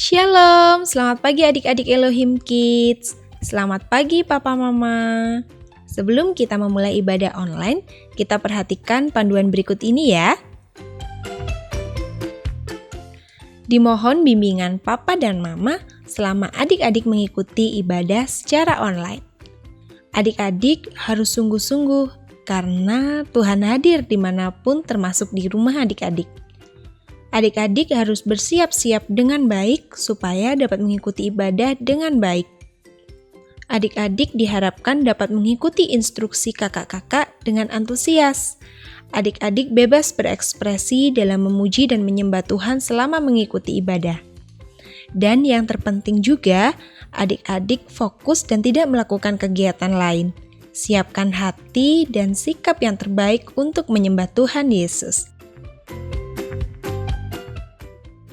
Shalom, selamat pagi adik-adik Elohim Kids. Selamat pagi Papa Mama. Sebelum kita memulai ibadah online, kita perhatikan panduan berikut ini ya. Dimohon bimbingan Papa dan Mama selama adik-adik mengikuti ibadah secara online. Adik-adik harus sungguh-sungguh karena Tuhan hadir dimanapun termasuk di rumah adik-adik. Adik-adik harus bersiap-siap dengan baik supaya dapat mengikuti ibadah dengan baik. Adik-adik diharapkan dapat mengikuti instruksi kakak-kakak dengan antusias. Adik-adik bebas berekspresi dalam memuji dan menyembah Tuhan selama mengikuti ibadah. Dan yang terpenting juga, adik-adik fokus dan tidak melakukan kegiatan lain. Siapkan hati dan sikap yang terbaik untuk menyembah Tuhan Yesus.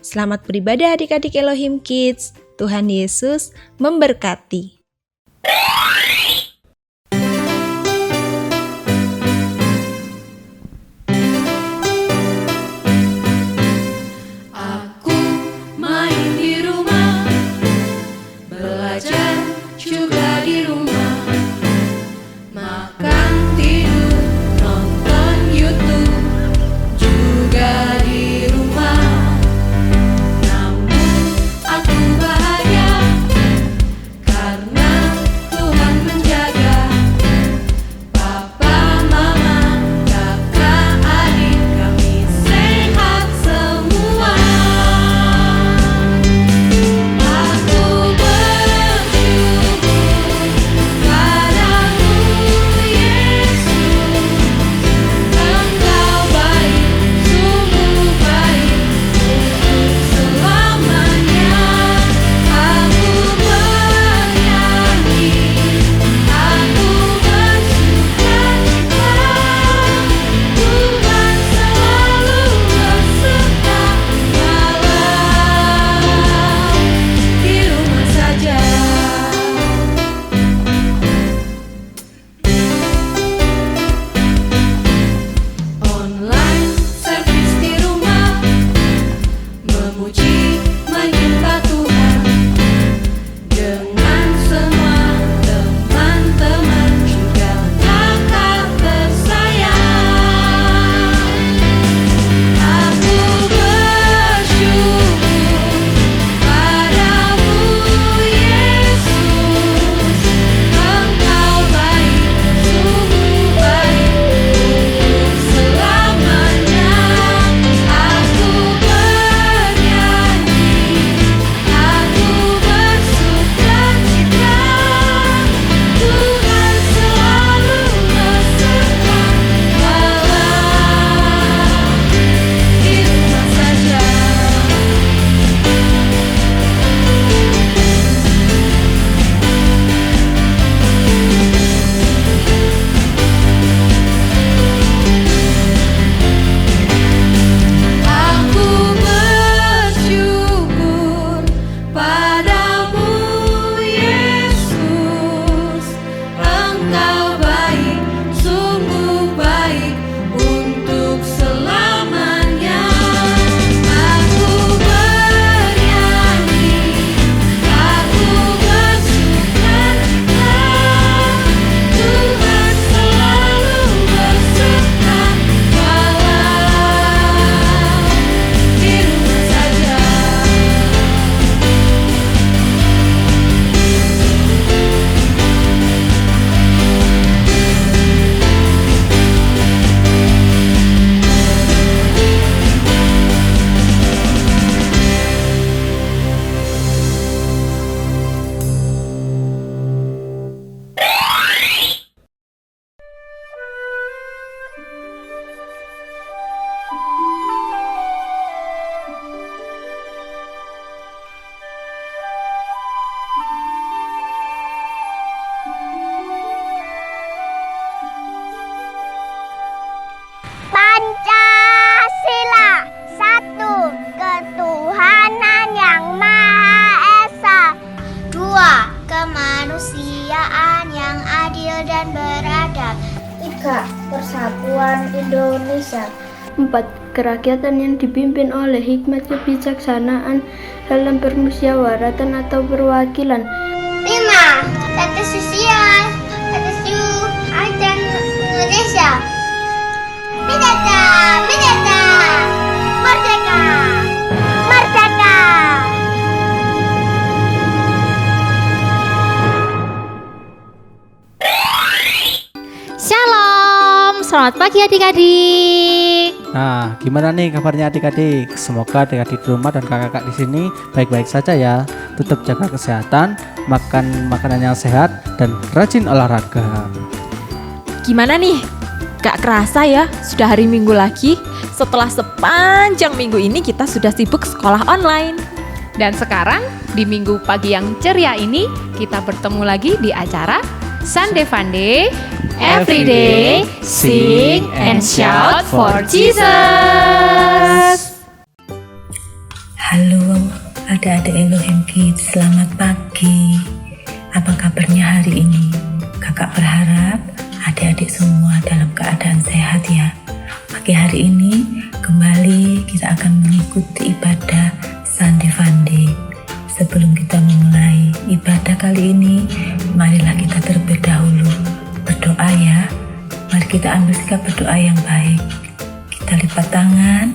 Selamat beribadah adik-adik Elohim Kids. Tuhan Yesus memberkati. Aku main di rumah, belajar juga di rumah, makan, tidur, nonton YouTube juga di rumah. Aku bahagia karena Tuhan menjaga Papa, Mama, kakak, adik kami sehat semua. Aku bersyukur padamu Yesus, Engkau baik, sungguh baik untuk selamanya. Aku bernyanyi, aku bersukacita, Tuhan selalu beserta walau di rumah saja. Online service di rumah, memuji menyembah Tuhan dengan semua teman-teman juga kakak tersayang. Aku bersyukur padamu Yesus, Engkau baik, sungguh baik untuk selamanya. Aku bernyanyi, aku bersukacita, Tuhan selalu beserta walau di rumah saja. Aku bersyukur padamu Yesus, Engkau baik, sungguh baik untuk selamanya. Aku bernyanyi, aku bersukacita, Tuhan selalu beserta walau di rumah saja. Pancasila, satu, ketuhanan yang Maha Esa. Dua, kemanusiaan yang adil dan beradab. Tiga, persatuan Indonesia. 4. Kerakyatan yang dipimpin oleh hikmat kebijaksanaan dalam permusyawaratan atau perwakilan. 5. Status sosial atas dan Indonesia. Merdeka, merdeka, merdeka, merdeka. Shalom, selamat pagi adik-adik. Nah, gimana nih kabarnya adik-adik? Semoga adik-adik di rumah dan kakak-kakak di sini baik-baik saja ya. Tetap jaga kesehatan, makan makanan yang sehat, dan rajin olahraga. Gimana nih? Gak kerasa ya, sudah hari Minggu lagi. Setelah sepanjang minggu ini kita sudah sibuk sekolah online. Dan sekarang di minggu pagi yang ceria ini kita bertemu lagi di acara Sunday Funday Everyday Sing and Shout for Jesus. Halo adik-adik Elohim Kids, selamat pagi. Apa kabarnya hari ini? Kakak berharap adik-adik semua dalam keadaan sehat ya. Pagi hari ini kembali kita akan mengikuti ibadah Sunday Funday. Sebelum kita memulai ibadah kali ini, marilah kita terlebih dahulu berdoa ya. Mari kita ambil sikap berdoa yang baik. Kita lipat tangan,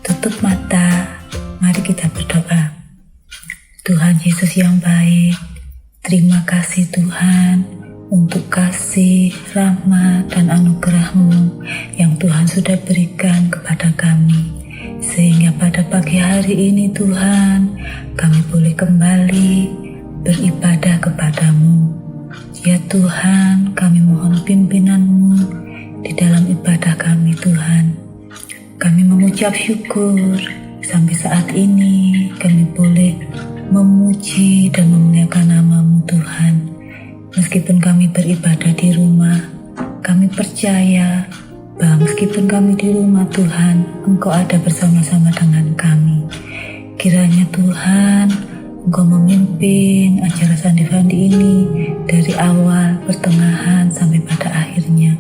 tutup mata, mari kita berdoa. Tuhan Yesus yang baik, terima kasih Tuhan untuk kasih, rahmat, dan anugerah-Mu yang Tuhan sudah berikan kepada kami. Sehingga pada pagi hari ini Tuhan, kami boleh kembali beribadah kepada-Mu. Ya Tuhan, kami mohon pimpinan-Mu di dalam ibadah kami Tuhan. Kami mengucap syukur sampai saat ini kami boleh memuji dan memuliakan nama-Mu Tuhan. Meskipun kami beribadah di rumah, kami percaya bahwa meskipun kami di rumah Tuhan, Engkau ada bersama-sama dengan kami. Kiranya Tuhan, Engkau memimpin acara Sunday Funday ini dari awal, pertengahan, sampai pada akhirnya.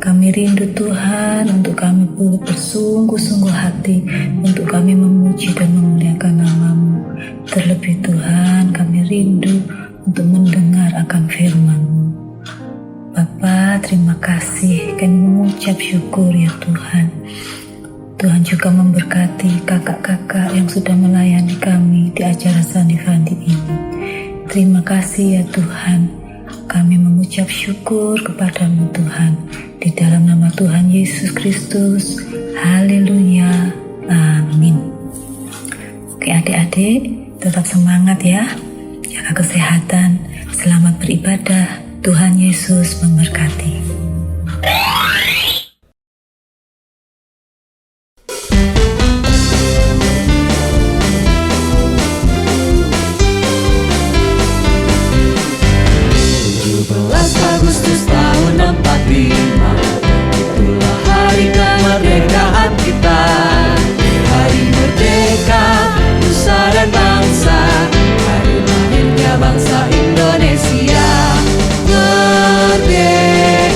Kami rindu Tuhan untuk kami boleh bersungguh-sungguh hati untuk kami memuji dan memuliakan nama-Mu. Terlebih Tuhan, kami rindu untuk mendengar akan firman-Mu. Bapa, terima kasih, kami mengucap syukur ya Tuhan. Tuhan juga memberkati kakak-kakak yang sudah melayani kami di acara Sunday Funday ini. Terima kasih ya Tuhan, kami mengucap syukur kepada-Mu Tuhan. Di dalam nama Tuhan Yesus Kristus, haleluya, amin. Oke adik-adik, tetap semangat ya. Jaga kesehatan, selamat beribadah. Tuhan Yesus memberkati. Agustus tahun 45, itulah hari kemerdekaan kita. Hari merdeka, nusa dan bangsa, hari lahirnya bangsa Indonesia. Merdeka.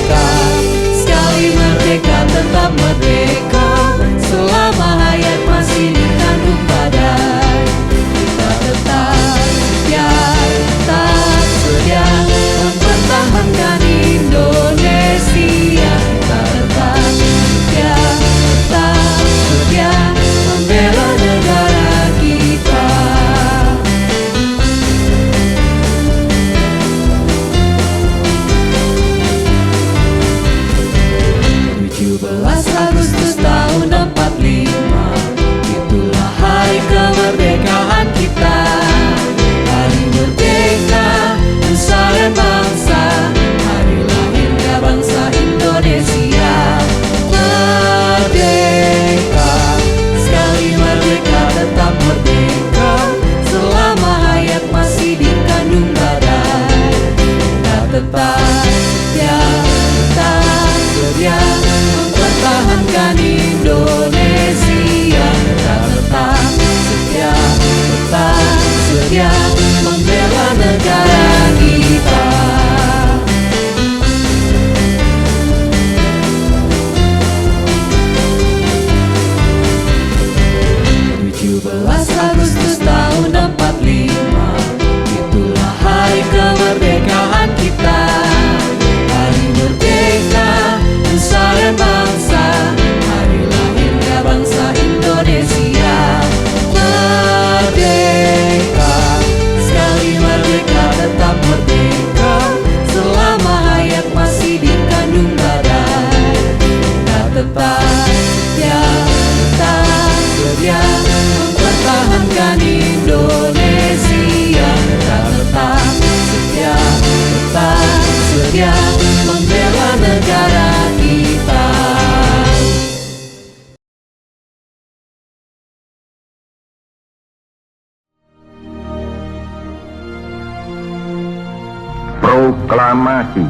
proklamasi.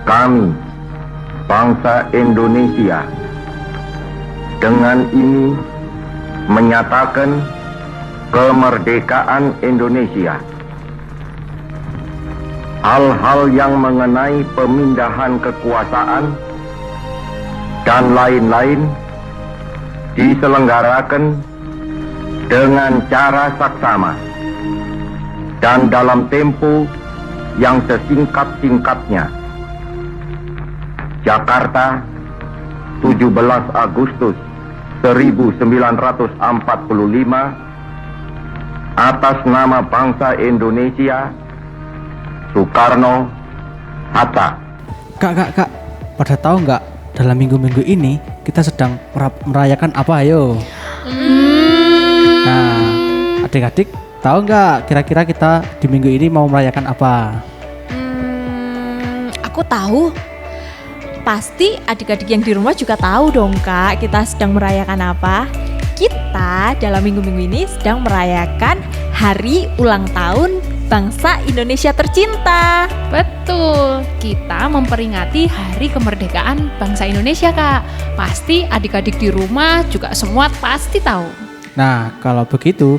Kami, bangsa Indonesia, dengan ini menyatakan kemerdekaan Indonesia. Hal-hal yang mengenai pemindahan kekuasaan dan lain-lain diselenggarakan dengan cara saksama dan dalam tempo yang sesingkat-singkatnya. Jakarta, 17 Agustus 1945, atas nama bangsa Indonesia, Soekarno, Hatta. Kak, pada tahu nggak dalam minggu-minggu ini kita sedang merayakan apa? Ayo. Nah, adik-adik tahu nggak kira-kira kita di minggu ini mau merayakan apa? Aku tahu. Pasti adik-adik yang di rumah juga tahu dong Kak, kita sedang merayakan apa? Kita dalam minggu-minggu ini sedang merayakan Hari Ulang Tahun Bangsa Indonesia Tercinta. Betul, kita memperingati Hari Kemerdekaan Bangsa Indonesia, Kak. Pasti adik-adik di rumah juga semua pasti tahu. Nah, kalau begitu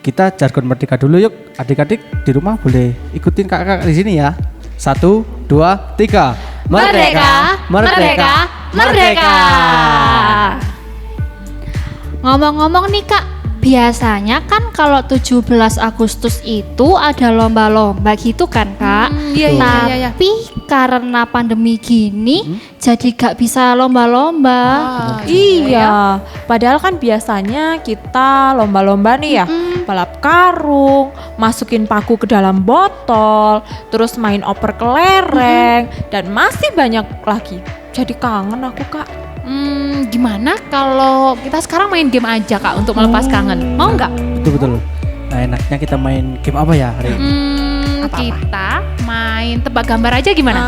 kita jargon merdeka dulu yuk. Adik-adik di rumah boleh ikutin kakak di sini ya. 1, 2, 3. Merdeka, merdeka, merdeka. Ngomong-ngomong nih Kak, biasanya kan kalau 17 Agustus itu ada lomba-lomba gitu kan Kak. Iya. Tapi karena pandemi gini jadi gak bisa lomba-lomba. Iya, padahal kan biasanya kita lomba-lomba nih ya, balap karung, masukin paku ke dalam botol, terus main oper kelereng, dan masih banyak lagi. Jadi kangen aku Kak. Gimana kalau kita sekarang main game aja Kak untuk melepas kangen? Mau nggak? Betul. Nah, enaknya kita main game apa ya hari ini? Kita main tebak gambar aja gimana?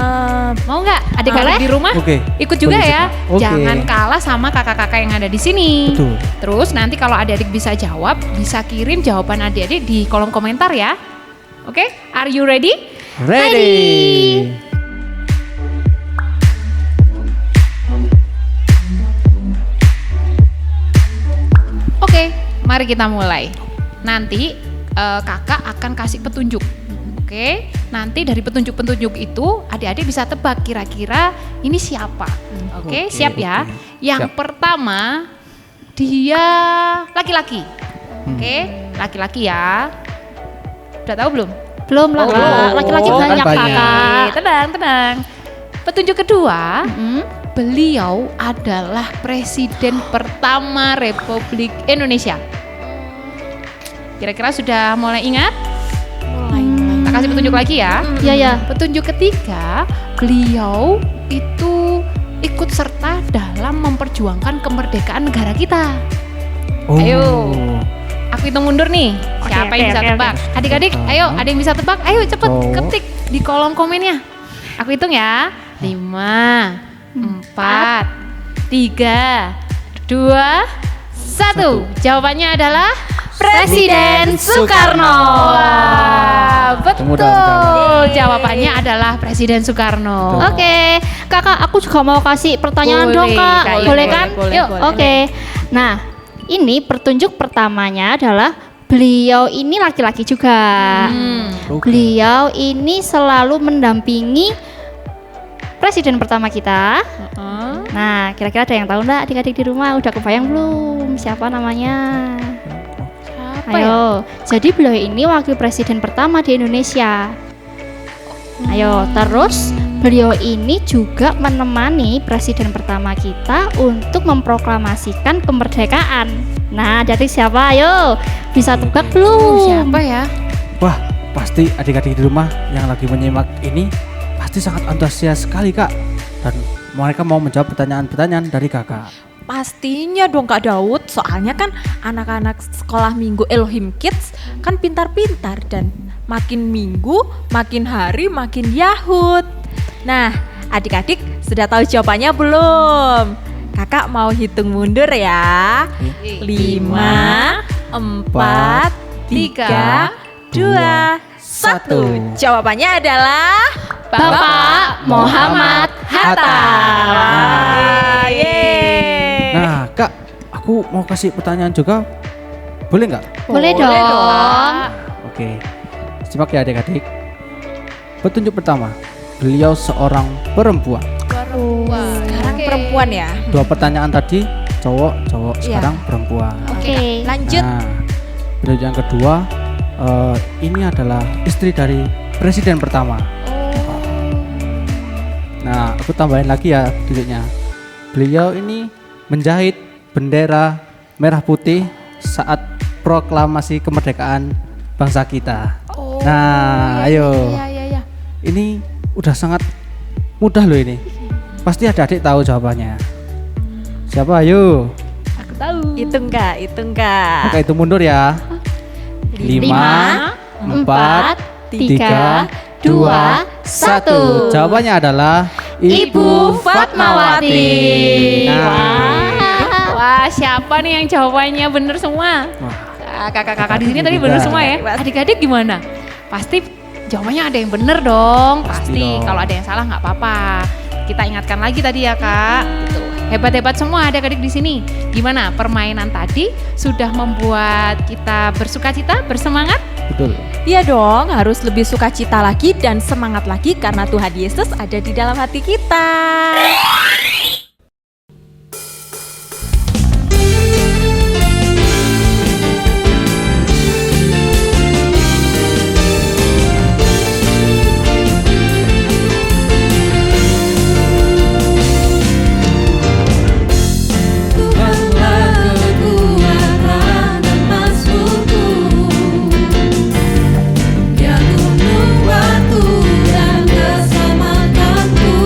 Mau nggak? Adik-adik di rumah? Oke. Ikut juga Boleh, ya. Oke. Jangan kalah sama kakak-kakak yang ada di sini. Betul. Terus nanti kalau adik-adik bisa jawab, bisa kirim jawaban adik-adik di kolom komentar ya. Oke? Are you ready? Ready. Oke, mari kita mulai. Nanti kakak akan kasih petunjuk. Oke, nanti dari petunjuk-petunjuk itu adik-adik bisa tebak kira-kira ini siapa. Oke, siap ya. Yang Siap. pertama dia laki-laki. Oke, laki-laki ya. Udah tahu belum? Belum lah Kak, laki-laki kan banyak banyak. Kakak. Tenang. Petunjuk kedua, beliau adalah presiden pertama Republik Indonesia. Kira-kira sudah mulai ingat? Tak kasih petunjuk lagi ya. Iya. Petunjuk ketiga, beliau itu ikut serta dalam memperjuangkan kemerdekaan negara kita. Ayo. Aku hitung mundur nih. Siapa yang bisa tebak? Adik-adik, ayo, ada yang bisa tebak? Ayo cepet ketik di kolom komennya. Aku hitung ya. 5, 4, 3, 2, 1. Jawabannya adalah Presiden Soekarno. Wah, betul. Jawabannya adalah Presiden Soekarno. Oke, Kakak, aku juga mau kasih pertanyaan dong Kak. Kak. Boleh kan? Boleh. Yuk, oke. Nah, ini petunjuk pertamanya adalah beliau ini laki-laki juga. Beliau ini selalu mendampingi presiden pertama kita. Nah, kira-kira ada yang tahu enggak adik-adik di rumah? Udah kebayang belum siapa namanya? Ayo, jadi beliau ini wakil presiden pertama di Indonesia. Ayo, terus beliau ini juga menemani presiden pertama kita untuk memproklamasikan kemerdekaan. Nah, jadi siapa? Ayo, bisa tebak belum? Siapa ya? Wah, pasti adik-adik di rumah yang lagi menyimak ini pasti sangat antusias sekali Kak. Dan mereka mau menjawab pertanyaan-pertanyaan dari kakak. Pastinya dong Kak Daud, soalnya kan anak-anak sekolah minggu Elohim Kids kan pintar-pintar dan makin minggu, makin hari, makin yahut. Nah, adik-adik sudah tahu jawabannya belum? Kakak mau hitung mundur ya. 5, 4, 3, 2, satu. Jawabannya adalah Bapak Muhammad Hatta. Wah, yeay. Nah, Kak, aku mau kasih pertanyaan juga. Boleh nggak? Boleh dong. Oke. Simak ya adik-adik. Petunjuk pertama. Beliau seorang perempuan. Sekarang perempuan ya. 2 pertanyaan tadi cowok, Iya. sekarang perempuan. Oke. Lanjut. Nah, petunjuk yang kedua, ini adalah istri dari presiden pertama. Nah, aku tambahin lagi ya tunjuknya. Beliau ini menjahit bendera merah putih saat proklamasi kemerdekaan bangsa kita. Nah, ayo. Iya. Ini udah sangat mudah loh ini. Pasti adik-adik tahu jawabannya. Siapa? Ayo. Aku tahu. Hitung Kak. Oke, itu mundur ya. 5, 4, 3, 2, 1. Jawabannya adalah Ibu Fatmawati. Nah, Wah, siapa nih yang jawabannya bener semua? wah, Kakak-kakak di sini tadi Juga. bener semua ya. Adik-adik gimana? Pasti jawabannya ada yang bener dong. Pasti Pasti. dong. Kalau ada yang salah nggak apa-apa. Kita ingatkan lagi tadi ya Kak. Gitu. Hebat-hebat semua adik-adik di sini. Gimana? Permainan tadi sudah membuat kita bersukacita, bersemangat? betul. Iya dong, harus lebih sukacita lagi dan semangat lagi karena Tuhan Yesus ada di dalam hati kita. Tuhanlah kekuatan dan masukku, Dia gunung batu dan keselamatanku.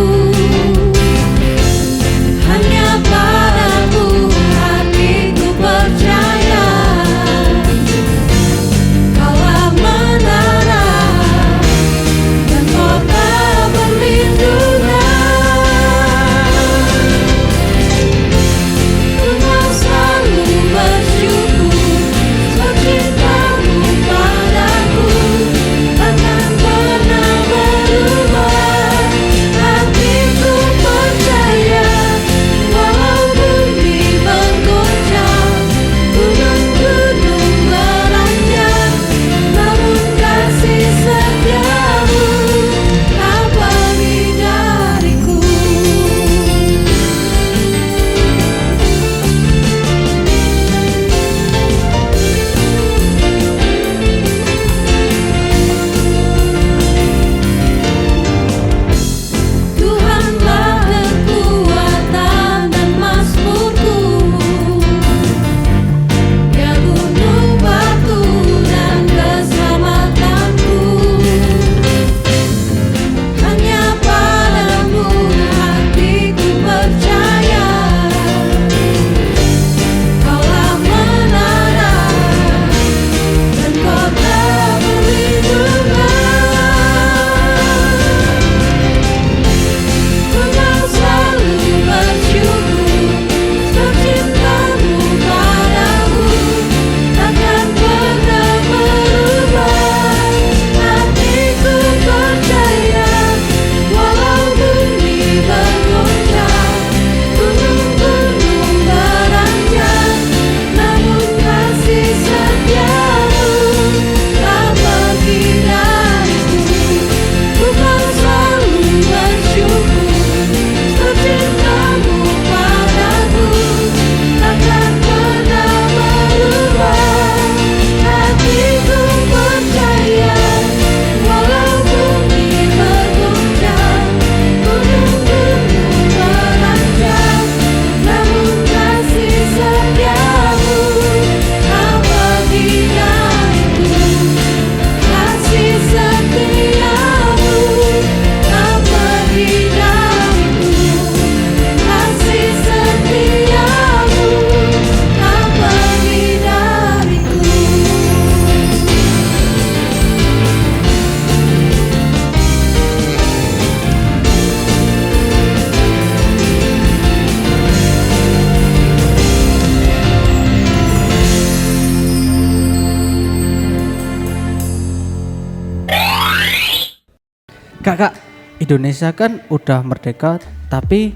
Kak, Indonesia kan udah merdeka, tapi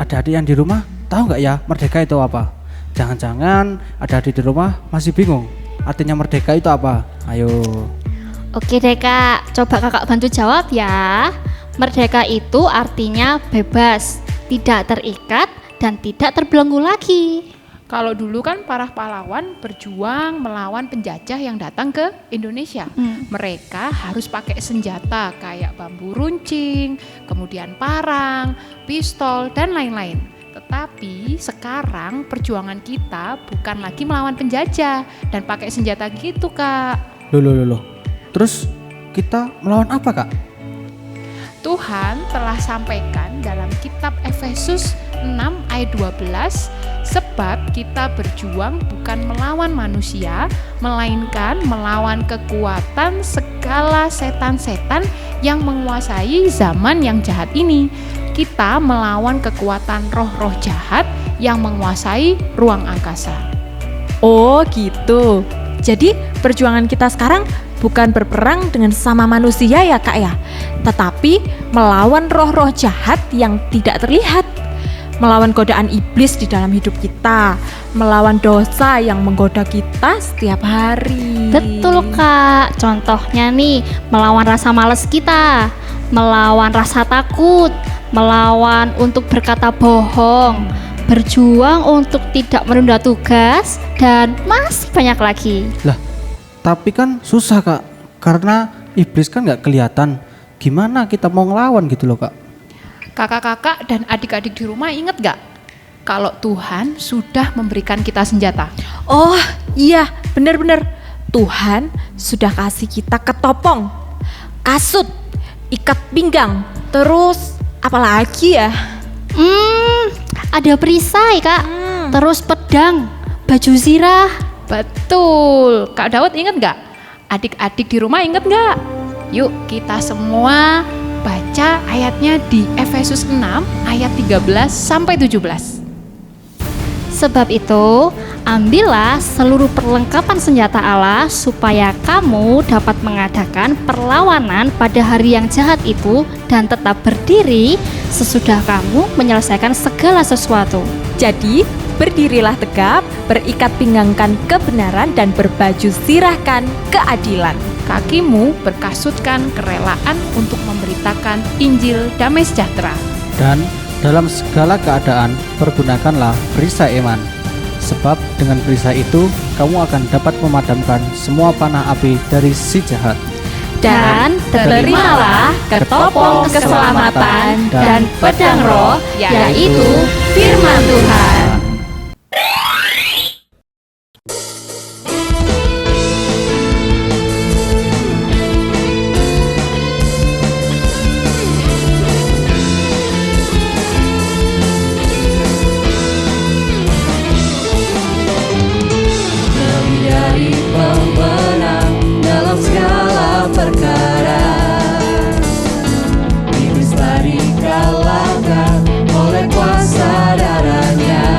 adik-adik yang di rumah tahu nggak ya merdeka itu apa? Jangan-jangan adik-adik di rumah masih bingung artinya merdeka itu apa? Ayo. Oke deh Kak, coba Kakak bantu jawab ya. Merdeka itu artinya bebas, tidak terikat dan tidak terbelenggu lagi. Kalau dulu kan para pahlawan berjuang melawan penjajah yang datang ke Indonesia. Mereka harus pakai senjata kayak bambu runcing, kemudian parang, pistol, dan lain-lain. Tetapi sekarang perjuangan kita bukan lagi melawan penjajah dan pakai senjata gitu, Kak. Loh. Terus kita melawan apa, Kak? Tuhan telah sampaikan dalam kitab Efesus 6 ayat 12, sebab kita berjuang bukan melawan manusia, melainkan melawan kekuatan segala setan-setan yang menguasai zaman yang jahat ini. Kita melawan kekuatan roh-roh jahat yang menguasai ruang angkasa. Oh gitu. Jadi perjuangan kita sekarang bukan berperang dengan sesama manusia ya Kak ya, tetapi melawan roh-roh jahat yang tidak terlihat, melawan godaan iblis di dalam hidup kita, melawan dosa yang menggoda kita setiap hari. Betul Kak, contohnya nih melawan rasa malas kita, melawan rasa takut, melawan untuk berkata bohong, berjuang untuk tidak menunda tugas, dan masih banyak lagi. Lah, tapi kan susah Kak, karena iblis kan nggak kelihatan. Gimana kita mau ngelawan gitu loh Kak? Kakak-kakak dan adik-adik di rumah ingat gak? Kalau Tuhan sudah memberikan kita senjata. Oh iya, benar-benar. Tuhan sudah kasih kita ketopong, kasut, ikat pinggang, terus apa lagi ya? Ada perisai Kak, terus pedang, baju zirah. Betul, Kak Daud ingat gak? Adik-adik di rumah ingat gak? Yuk kita semua baca ayatnya di Efesus 6 ayat 13 sampai 17. Sebab itu, ambillah seluruh perlengkapan senjata Allah supaya kamu dapat mengadakan perlawanan pada hari yang jahat itu dan tetap berdiri sesudah kamu menyelesaikan segala sesuatu. Jadi berdirilah tegap, berikat pinggangkan kebenaran dan berbaju sirahkan keadilan. Kakimu berkasutkan kerelaan untuk memberitakan Injil damai sejahtera. Dan dalam segala keadaan pergunakanlah perisai iman, sebab dengan perisai itu kamu akan dapat memadamkan semua panah api dari si jahat. Dan terimalah ketopong keselamatan dan pedang roh, yaitu firman Tuhan. Iblis tadi kalahkan oleh kuasa darahnya.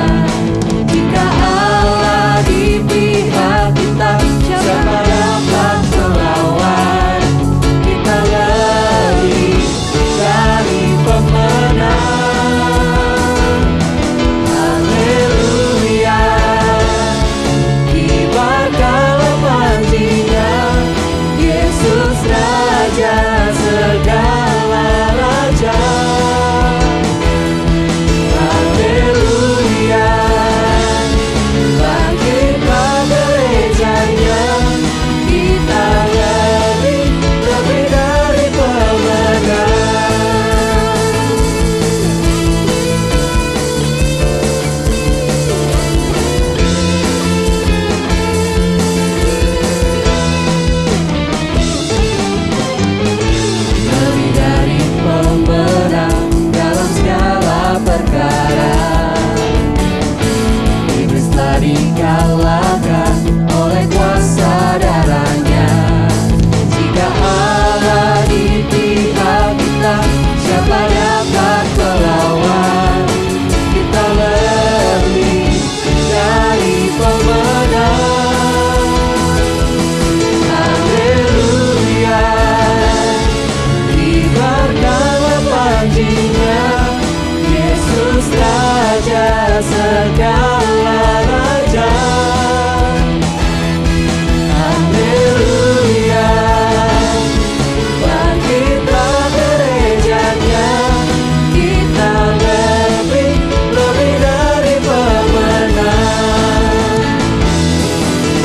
segala raja. Haleluya, bangkitlah gerejanya, kita lebih dari pemenang.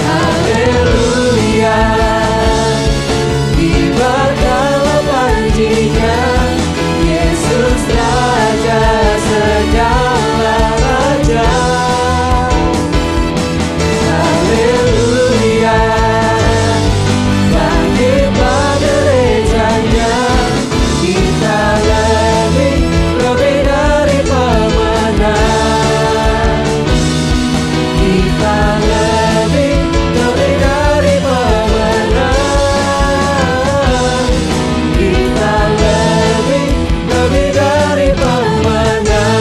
Haleluya, kibarkanlah panjinya, Yesus Raja segala raja. Haleluya, bangkitlah gerejanya, kita lebih dari pemenang. Kita lebih dari pemenang. Kita lebih dari pemenang.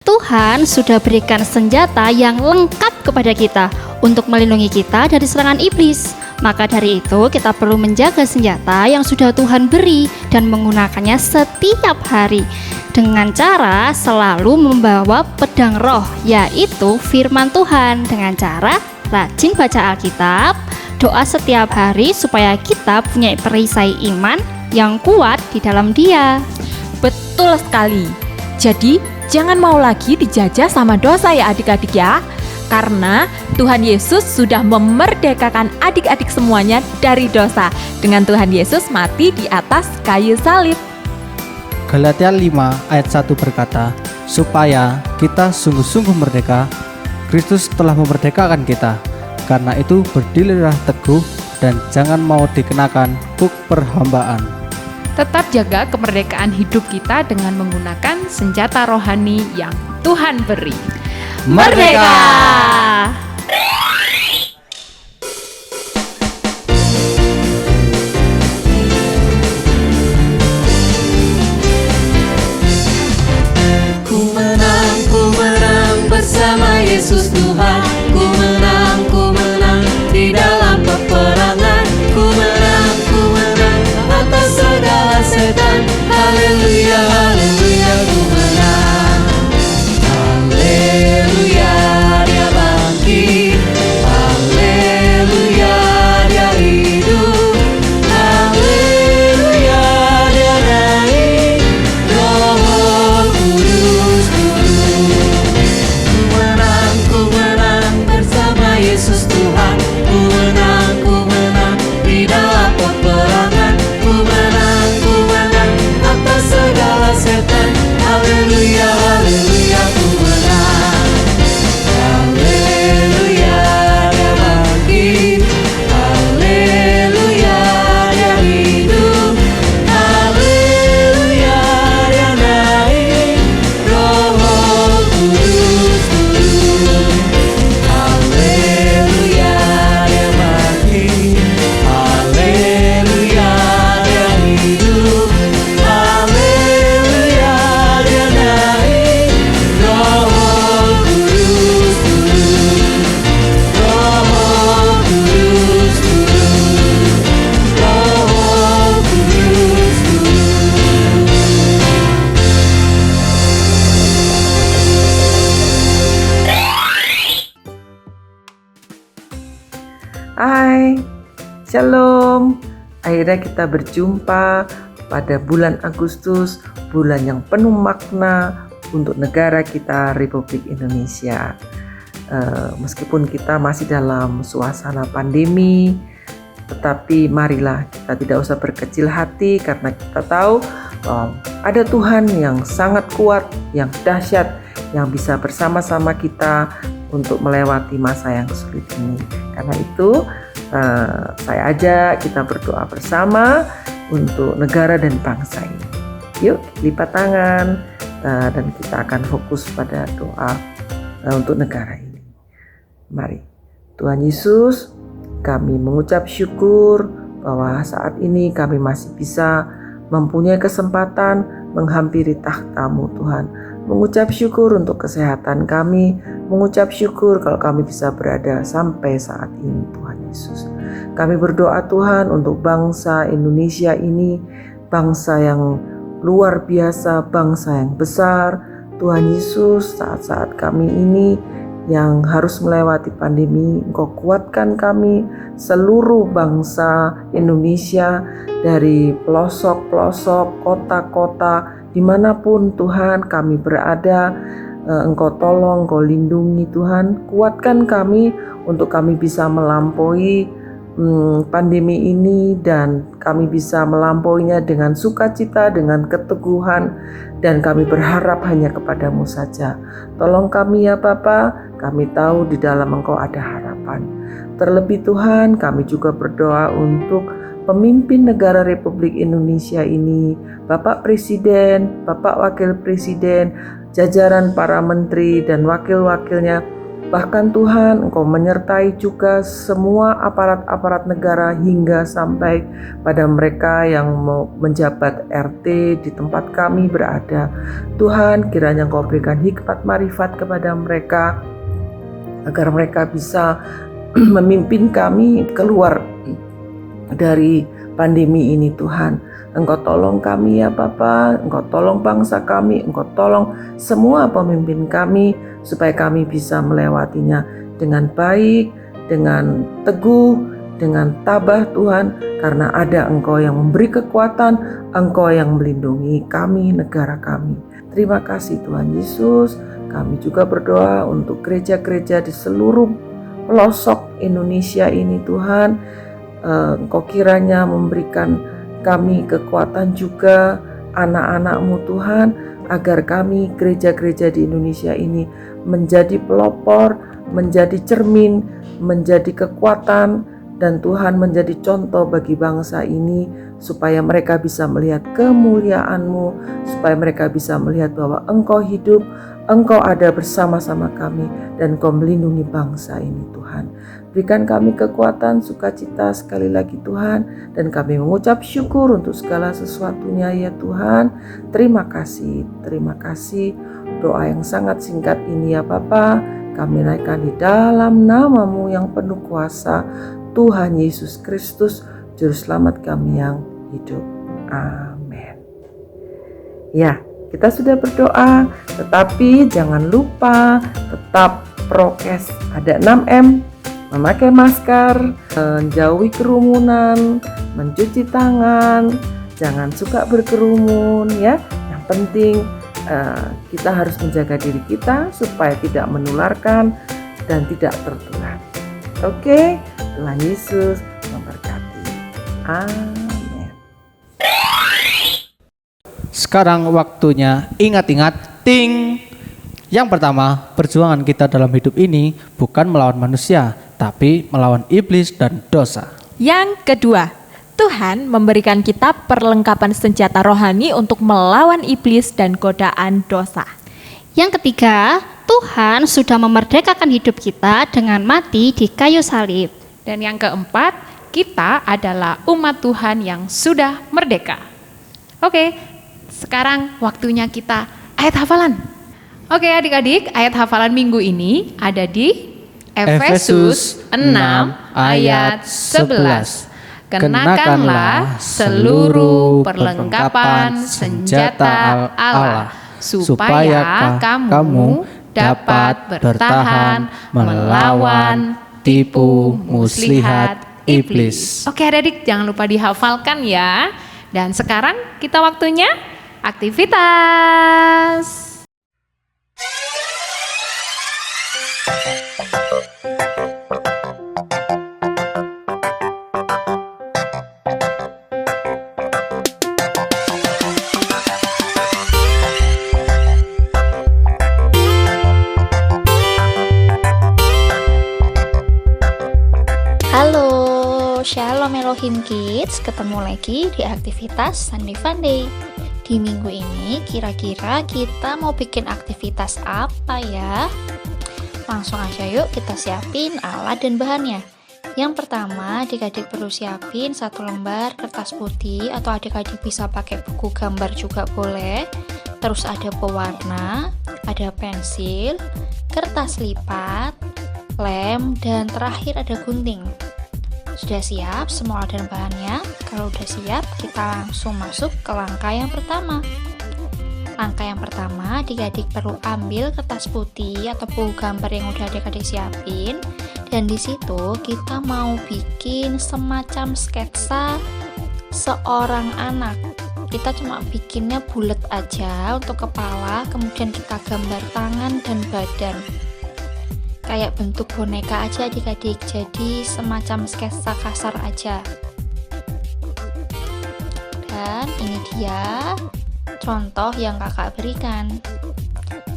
Tuhan sudah berikan senjata yang lengkap kepada kita untuk melindungi kita dari serangan iblis. Maka dari itu kita perlu menjaga senjata yang sudah Tuhan beri dan menggunakannya setiap hari dengan cara selalu membawa pedang roh, yaitu firman Tuhan, dengan cara rajin baca Alkitab, doa setiap hari supaya kita punya perisai iman yang kuat di dalam Dia. Betul sekali. Jadi jangan mau lagi dijajah sama dosa ya adik-adik ya. Karena Tuhan Yesus sudah memerdekakan adik-adik semuanya dari dosa dengan Tuhan Yesus mati di atas kayu salib. Galatia 5 ayat 1 berkata, supaya kita sungguh-sungguh merdeka, Kristus telah memerdekakan kita. Karena itu berdirilah teguh dan jangan mau dikenakan kuk perhambaan. Tetap jaga kemerdekaan hidup kita dengan menggunakan senjata rohani yang Tuhan beri. Merdeka! Ku menang bersama Yesus Tuhan. Ku menang di dalam peperangan. Ku menang atas segala setan. Haleluya, haleluya, ku menang. Haleluya, dia bangkit. Haleluya, dia hidup. Haleluya, dia naik. Roh Kudus turun. Ku menang bersama Yesus Tuhan. Ku menang di dalam peperangan. Ku menang atas segala setan. Haleluya, haleluya, ku menang. Haleluya, dia bangkit. Haleluya, dia hidup. Haleluya, dia naik. Roh Kudus turun. Haleluya, dia bangkit. Haleluya, dia hidup. Haleluya, dia naik. Roh Kudus turun. Roh Kudus turun. Roh Kudus turun. Hai, Shalom. Akhirnya kita berjumpa pada bulan Agustus, bulan yang penuh makna untuk negara kita, Republik Indonesia. Meskipun kita masih dalam suasana pandemi, tetapi marilah kita tidak usah berkecil hati karena kita tahu ada Tuhan yang sangat kuat, yang dahsyat, yang bisa bersama-sama kita untuk melewati masa yang sulit ini. Karena itu saya ajak kita berdoa bersama untuk negara dan bangsa ini. Yuk lipat tangan dan kita akan fokus pada doa untuk negara ini. Mari Tuhan Yesus, kami mengucap syukur bahwa saat ini kami masih bisa mempunyai kesempatan menghampiri takhta-Mu Tuhan. mengucap syukur untuk kesehatan kami, mengucap syukur kalau kami bisa berada sampai saat ini Tuhan Yesus. Kami berdoa Tuhan untuk bangsa Indonesia ini, bangsa yang luar biasa, bangsa yang besar. Tuhan Yesus, saat-saat kami ini yang harus melewati pandemi, Engkau kuatkan kami, seluruh bangsa Indonesia dari pelosok-pelosok, kota-kota, dimanapun Tuhan kami berada, Engkau tolong, Engkau lindungi Tuhan, kuatkan kami untuk kami bisa melampaui pandemi ini dan kami bisa melampauinya dengan sukacita, dengan keteguhan, dan kami berharap hanya kepadamu saja. Tolong kami ya Bapa, kami tahu di dalam Engkau ada harapan. Terlebih Tuhan, kami juga berdoa untuk pemimpin negara Republik Indonesia ini, Bapak Presiden, Bapak Wakil Presiden, jajaran para menteri dan wakil-wakilnya. Bahkan Tuhan, Engkau menyertai juga semua aparat-aparat negara hingga sampai pada mereka yang mau menjabat RT di tempat kami berada. Tuhan, kiranya Engkau berikan hikmat marifat kepada mereka agar mereka bisa memimpin kami keluar dari pandemi ini Tuhan. Engkau tolong kami ya Bapa, Engkau tolong bangsa kami, Engkau tolong semua pemimpin kami supaya kami bisa melewatinya dengan baik, dengan teguh, dengan tabah Tuhan, karena ada Engkau yang memberi kekuatan, Engkau yang melindungi kami, negara kami. Terima kasih Tuhan Yesus. Kami juga berdoa untuk gereja-gereja di seluruh pelosok Indonesia ini Tuhan. Engkau kiranya memberikan kami kekuatan juga, anak-anak-Mu Tuhan, agar kami gereja-gereja di Indonesia ini menjadi pelopor, menjadi cermin, menjadi kekuatan, dan Tuhan menjadi contoh bagi bangsa ini, supaya mereka bisa melihat kemuliaan-Mu, supaya mereka bisa melihat bahwa Engkau hidup, Engkau ada bersama-sama kami, dan Engkau melindungi bangsa ini Tuhan. Berikan kami kekuatan, sukacita sekali lagi Tuhan, dan kami mengucap syukur untuk segala sesuatunya ya Tuhan. Terima kasih, terima kasih. Doa yang sangat singkat ini ya Bapa, kami naikkan di dalam nama-Mu yang penuh kuasa, Tuhan Yesus Kristus, Juru Selamat kami yang hidup. Amin. Ya, kita sudah berdoa, tetapi jangan lupa tetap prokes. Ada 6M. Memakai masker, menjauhi kerumunan, mencuci tangan, jangan suka berkerumun ya. Yang penting kita harus menjaga diri kita supaya tidak menularkan dan tidak tertular. Oke, Tuhan Yesus memberkati. Amin. Sekarang waktunya ingat-ingat ting. Yang pertama, perjuangan kita dalam hidup ini bukan melawan manusia, tapi melawan iblis dan dosa. Yang kedua, Tuhan memberikan kita perlengkapan senjata rohani untuk melawan iblis dan godaan dosa. Yang ketiga, Tuhan sudah memerdekakan hidup kita dengan mati di kayu salib. Dan yang keempat, kita adalah umat Tuhan yang sudah merdeka. Oke, sekarang waktunya kita ayat hafalan. Oke adik-adik, ayat hafalan minggu ini ada di Efesus 6 ayat 11. Kenakanlah seluruh perlengkapan senjata Allah, supaya kamu dapat bertahan melawan tipu muslihat iblis. Oke adik-adik, jangan lupa dihafalkan ya. Dan sekarang kita waktunya aktivitas. Halo, Shalom Elohim Kids, ketemu lagi di aktivitas Sunday Funday. Di minggu ini kira-kira kita mau bikin aktivitas apa ya? Langsung aja yuk kita siapin alat dan bahannya. Yang pertama, adik-adik perlu siapin 1 lembar kertas putih, atau adik-adik bisa pakai buku gambar juga boleh. terus ada pewarna, ada pensil, kertas lipat, lem, dan terakhir ada gunting. Sudah siap semua alat dan bahannya? Kalau udah siap, kita langsung masuk ke langkah yang pertama. Langkah yang pertama, adik-adik perlu ambil kertas putih atau buku gambar yang udah adik-adik siapin, dan di situ kita mau bikin semacam sketsa seorang anak. Kita cuma bikinnya bulat aja untuk kepala, kemudian kita gambar tangan dan badan. Kayak bentuk boneka aja adik-adik, jadi semacam sketsa kasar aja. Dan ini dia contoh yang kakak berikan.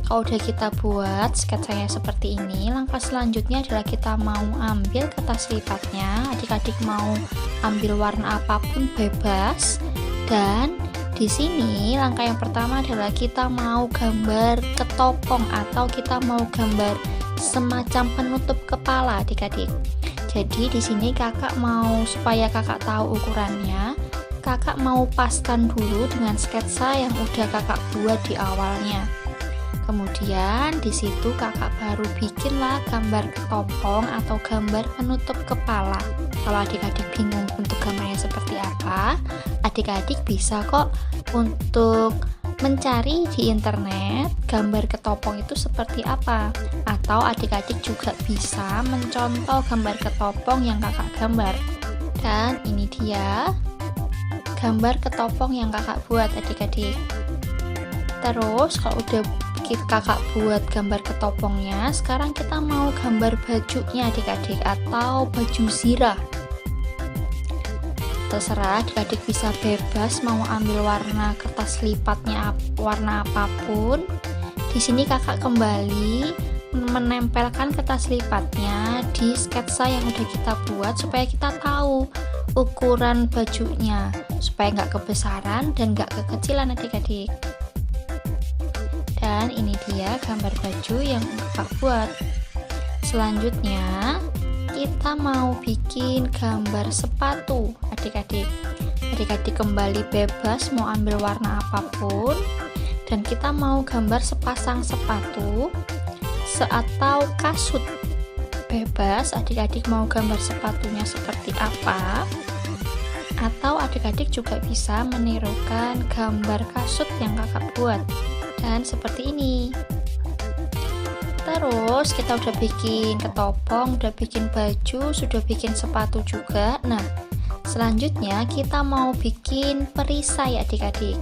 Kalau udah kita buat sketsanya seperti ini, langkah selanjutnya adalah kita mau ambil kertas lipatnya. Adik-adik mau ambil warna apapun bebas. Dan di sini langkah yang pertama adalah kita mau gambar ketopong atau kita mau gambar semacam penutup kepala adik-adik. Jadi di sini kakak mau, supaya kakak tahu ukurannya, kakak mau paskan dulu dengan sketsa yang udah kakak buat di awalnya. Kemudian di situ kakak baru bikinlah gambar ketopong atau gambar penutup kepala. Kalau adik-adik bingung untuk gambarnya seperti apa, adik-adik bisa kok untuk mencari di internet gambar ketopong itu seperti apa, atau adik-adik juga bisa mencontoh gambar ketopong yang kakak gambar. Dan ini dia gambar ketopong yang kakak buat adik-adik. Terus kalau udah kakak buat gambar ketopongnya, sekarang kita mau gambar bajunya adik-adik atau baju zirah. Terserah adik-adik, bisa bebas mau ambil warna kertas lipatnya warna apapun. Di sini kakak kembali menempelkan kertas lipatnya di sketsa yang udah kita buat supaya kita tahu ukuran bajunya, supaya nggak kebesaran dan nggak kekecilan adik-adik. Dan ini dia gambar baju yang kakak buat. Selanjutnya kita mau bikin gambar sepatu adik-adik. Adik-adik kembali bebas mau ambil warna apapun, dan kita mau gambar sepasang sepatu atau kasut. Bebas adik-adik mau gambar sepatunya seperti apa, atau adik-adik juga bisa menirukan gambar kasut yang kakak buat. Dan seperti ini. Terus kita udah bikin ketopong, udah bikin baju, sudah bikin sepatu juga. Nah, selanjutnya kita mau bikin perisai adik-adik.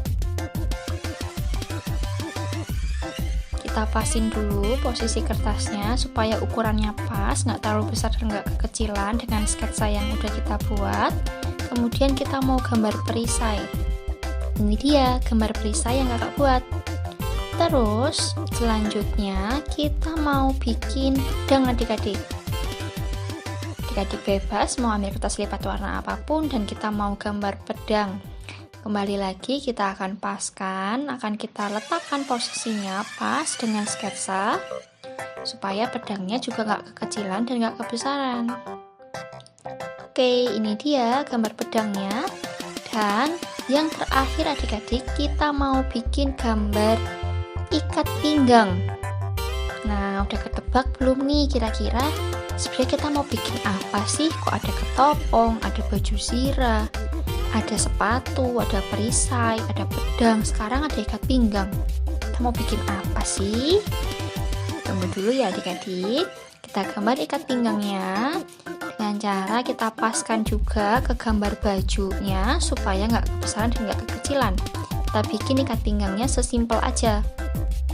Kita pasin dulu posisi kertasnya supaya ukurannya pas, nggak terlalu besar dan nggak kekecilan dengan sketsa yang udah kita buat. Kemudian kita mau gambar perisai. Ini dia gambar perisai yang kakak buat. Terus selanjutnya kita mau bikin pedang adik-adik. Adik-adik bebas mau ambil kertas lipat warna apapun dan kita mau gambar pedang. Kembali lagi kita akan paskan, akan kita letakkan posisinya pas dengan sketsa supaya pedangnya juga nggak kekecilan dan nggak kebesaran. Oke, ini dia gambar pedangnya. Dan yang terakhir adik-adik, kita mau bikin gambar ikat pinggang. Nah, udah ketebak belum nih kira-kira sebenarnya kita mau bikin apa sih? Kok ada ketopong, ada baju zirah, ada sepatu, ada perisai, ada pedang, sekarang ada ikat pinggang. Kita mau bikin apa sih? Tunggu dulu ya adik-adik. Kita gambar ikat pinggangnya dengan cara kita paskan juga ke gambar bajunya supaya nggak kebesaran dan nggak kekecilan. Kita bikin ikat pinggangnya sesimpel aja.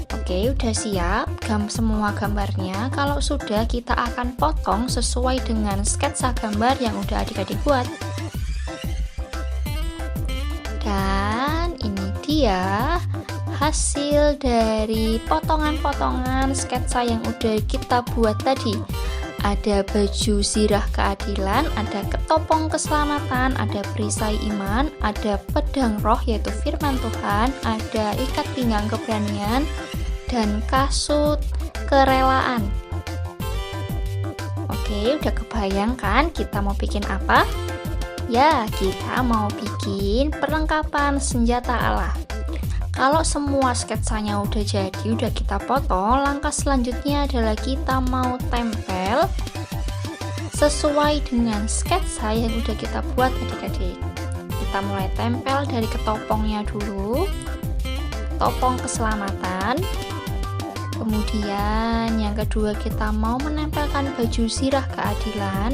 Oke, udah siap semua gambarnya. Kalau sudah, kita akan potong sesuai dengan sketsa gambar yang udah adik-adik buat. Dan ini dia hasil dari potongan-potongan sketsa yang udah kita buat tadi. Ada baju zirah keadilan, ada ketopong keselamatan, ada perisai iman, ada pedang roh yaitu firman Tuhan, ada ikat pinggang keberanian, dan kasut kerelaan. Oke, udah kebayang kan kita mau bikin apa? Ya, kita mau bikin perlengkapan senjata Allah. kalau semua sketsanya udah jadi, udah kita potong, langkah selanjutnya adalah kita mau tempel sesuai dengan sketsa yang udah kita buat adik-adik. Kita mulai tempel dari ketopongnya dulu, topong keselamatan. Kemudian yang kedua kita mau menempelkan baju sirah keadilan.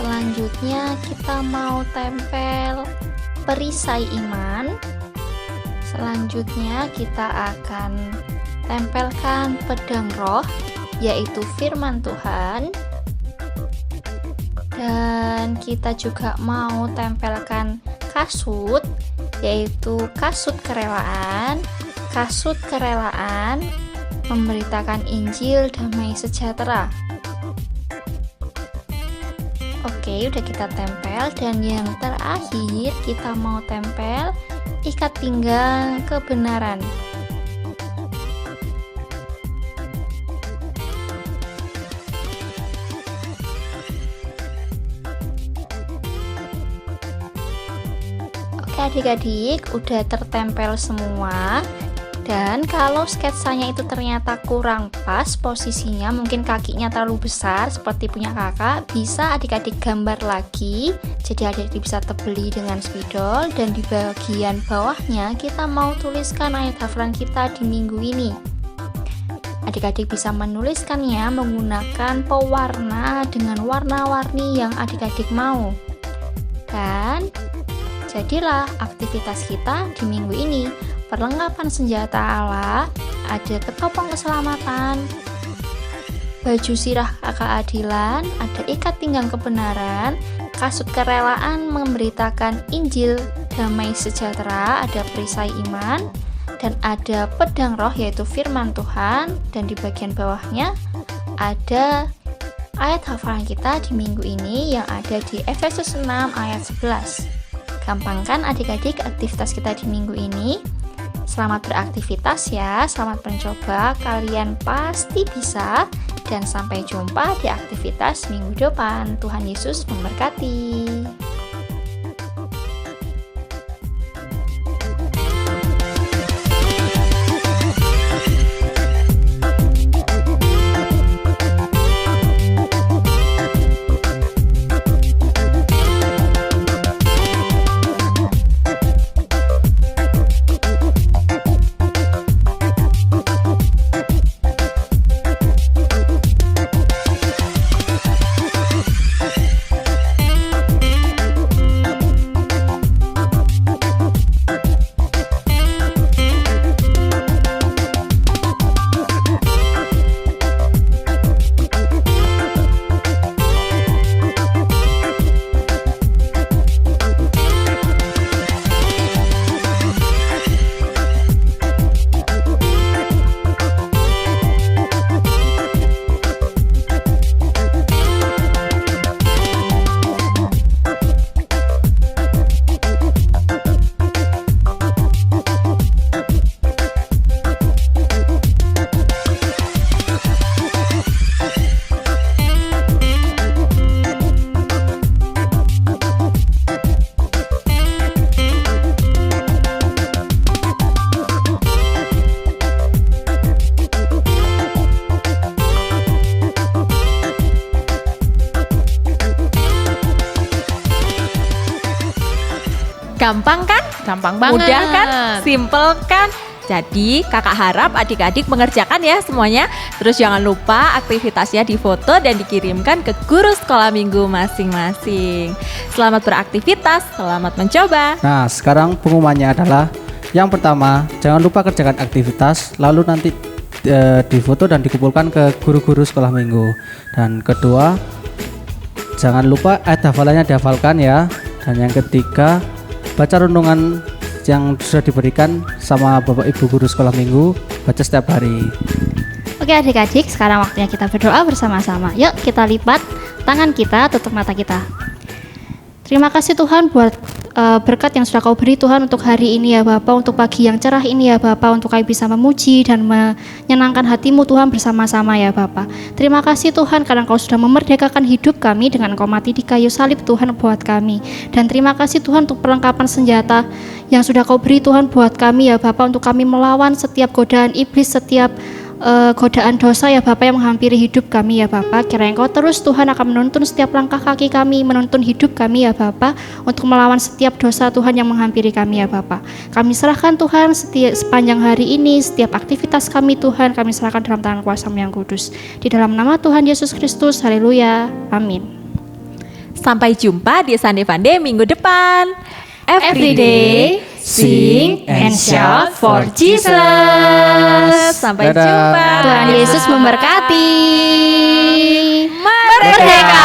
Selanjutnya kita mau tempel perisai iman. Selanjutnya kita akan tempelkan pedang roh, yaitu firman Tuhan. Dan kita juga mau tempelkan kasut, yaitu kasut kerelaan. Kasut kerelaan memberitakan Injil damai sejahtera. Oke, udah kita tempel. Dan yang terakhir kita mau tempel ikat pinggang kebenaran. Oke adik-adik, udah tertempel semua. Dan kalau sketsanya itu ternyata kurang pas posisinya, mungkin kakinya terlalu besar seperti punya kakak, bisa adik-adik gambar lagi. Jadi adik-adik bisa tebeli dengan spidol, dan di bagian bawahnya kita mau tuliskan ayat hafalan kita di minggu ini. Adik-adik bisa menuliskannya menggunakan pewarna dengan warna-warni yang adik-adik mau. Dan jadilah aktivitas kita di minggu ini. Perlengkapan senjata Allah, ada ketopong keselamatan, baju sirah keadilan, ada ikat pinggang kebenaran, kasut kerelaan memberitakan Injil damai sejahtera, ada perisai iman, dan ada pedang roh yaitu firman Tuhan. Dan di bagian bawahnya ada ayat hafalan kita di minggu ini yang ada di Efesus 6 ayat 11. Gampang kan adik-adik aktivitas kita di minggu ini? Selamat beraktivitas ya, selamat mencoba, kalian pasti bisa. Dan sampai jumpa di aktivitas minggu depan. Tuhan Yesus memberkati. Gampang kan? Gampang banget. Mudah kan? Simple kan? Jadi kakak harap adik-adik mengerjakan ya semuanya. Terus jangan lupa aktivitasnya difoto dan dikirimkan ke guru sekolah minggu masing-masing. Selamat beraktivitas, selamat mencoba. Nah, sekarang pengumumannya adalah yang pertama, jangan lupa kerjakan aktivitas, lalu nanti difoto dan dikumpulkan ke guru-guru sekolah minggu. Dan kedua, jangan lupa ayat hafalannya dihafalkan ya. Dan yang ketiga, baca renungan yang sudah diberikan sama Bapak Ibu guru sekolah minggu, baca setiap hari. Oke adik-adik, sekarang waktunya kita berdoa bersama-sama. Yuk kita lipat tangan kita, tutup mata kita. Terima kasih Tuhan buat berkat yang sudah Kau beri Tuhan untuk hari ini ya Bapa, untuk pagi yang cerah ini ya Bapa, untuk kami bisa memuji dan menyenangkan hati-Mu Tuhan bersama-sama ya Bapa. Terima kasih Tuhan karena Kau sudah memerdekakan hidup kami dengan Kau mati di kayu salib Tuhan buat kami. Dan terima kasih Tuhan untuk perlengkapan senjata yang sudah Kau beri Tuhan buat kami ya Bapa, untuk kami melawan setiap godaan iblis, setiap godaan dosa ya Bapa yang menghampiri hidup kami ya Bapa. Kiranya Engkau terus Tuhan akan menuntun setiap langkah kaki kami, menuntun hidup kami ya Bapa, untuk melawan setiap dosa Tuhan yang menghampiri kami ya Bapa. Kami serahkan Tuhan sepanjang hari ini, setiap aktivitas kami Tuhan, kami serahkan dalam tangan kuasa-Mu yang kudus. Di dalam nama Tuhan Yesus Kristus, haleluya, amin. Sampai jumpa di Sunday Funday minggu depan. Every day, sing and shout for Jesus. Sampai Dadah. jumpa. Tuhan Yesus memberkati. Merdeka!